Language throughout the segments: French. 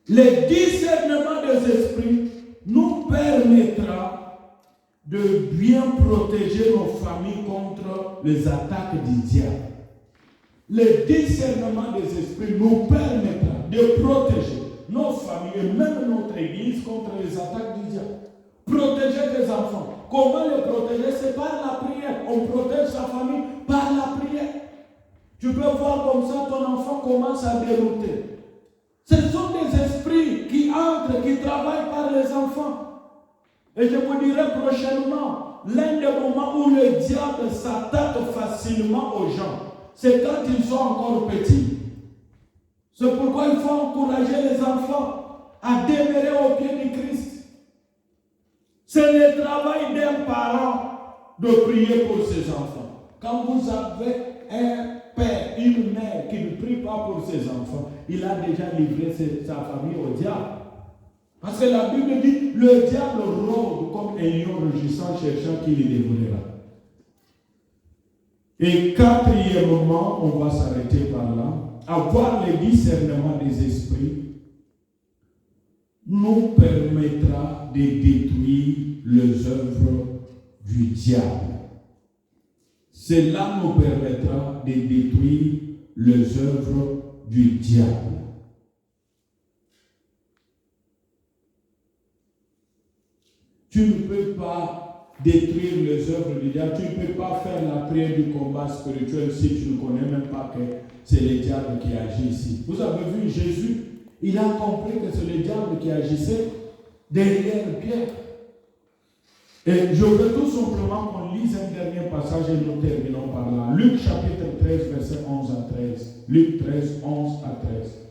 Le discernement des esprits nous permettra de bien protéger nos familles contre les attaques du diable. Le discernement des esprits nous permettra de protéger nos familles et même notre église contre les attaques du diable. Protéger tes enfants. Comment les protéger? C'est par la prière. On protège sa famille par la prière. Tu peux voir comme ça ton enfant commence à dérouter. Ce sont des esprits qui entrent, qui travaillent par les enfants. Et je vous dirai prochainement, l'un des moments où le diable s'attaque facilement aux gens, c'est quand ils sont encore petits. C'est pourquoi il faut encourager les enfants à demeurer au pied du Christ. C'est le travail d'un parent de prier pour ses enfants. Quand vous avez un père, une mère qui ne prie pas pour ses enfants, il a déjà livré sa famille au diable. Parce que la Bible dit, le diable rôde comme un lion rugissant, cherchant qui le dévorera. Et quatrièmement, on va s'arrêter par là, avoir le discernement des esprits nous permettra de détruire les œuvres du diable. Cela nous permettra de détruire les œuvres du diable. Tu ne peux pas détruire les œuvres du diable. Tu ne peux pas faire la prière du combat spirituel si tu ne connais même pas que c'est le diable qui agit ici. Vous avez vu Jésus, il a compris que c'est le diable qui agissait derrière Pierre. Et je veux tout simplement qu'on lise un dernier passage et nous terminons par là. Luc chapitre 13, verset 11 à 13. Luc 13, 11 à 13.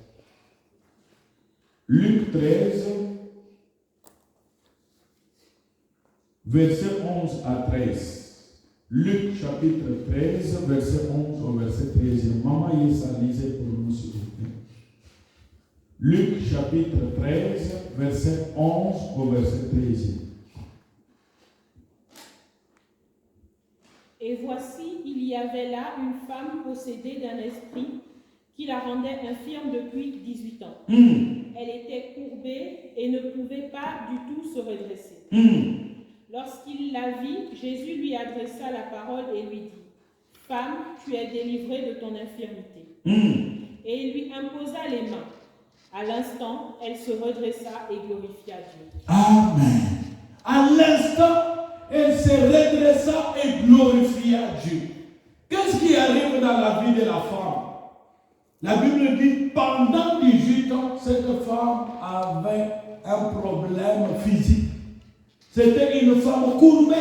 Luc 13, verset 11 à 13. Luc chapitre 13, verset 11 au verset 13. Maman Yessa, lisez pour nous s'il vous plaît. Luc chapitre 13, verset 11 au verset 13. Et voici, il y avait là une femme possédée d'un esprit qui la rendait infirme depuis 18 ans. Elle était courbée et ne pouvait pas du tout se redresser. Lorsqu'il la vit, Jésus lui adressa la parole et lui dit, « Femme, tu es délivrée de ton infirmité. » Et il lui imposa les mains. À l'instant, elle se redressa et glorifia Dieu. Amen. À l'instant, elle se redressa et glorifia Dieu. Qu'est-ce qui arrive dans la vie de la femme? La Bible dit, pendant 18 ans, cette femme avait un problème physique. C'était une femme courbée.